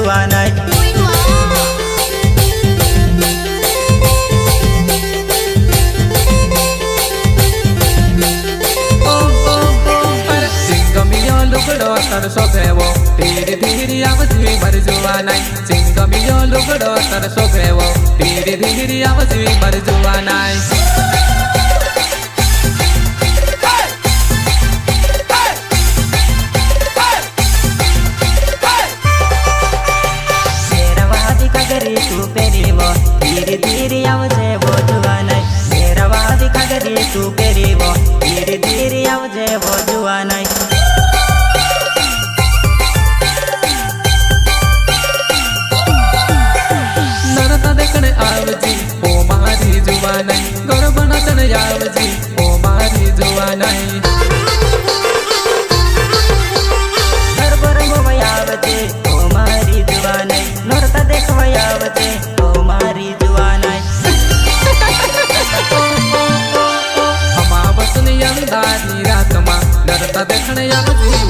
जुआनाई लुगड़ो तर सोभेवो धीरे धीरे आवजी मर जुआनाई सिंगमियो लुगड़ो तर सोभेवो धीरे धीरे आवजी मर जुआनाई शेरवादी कगरी तू पेरीवो धीरे धीरे आवजे वो जुआनाई शेरवादी कगरी तू पेरीवो धीरे धीरे आवजे वो जुआनाई आवजी ओ मारी जुआनाई गरबना तन आवजी ओ मारी जुआनाई गरबर आवजे ओ मारी जुआनाई नरता देखवा आवजे ओ मारी जुआनाई अमावसनी अंधारी रात मा नरता देखने आवजी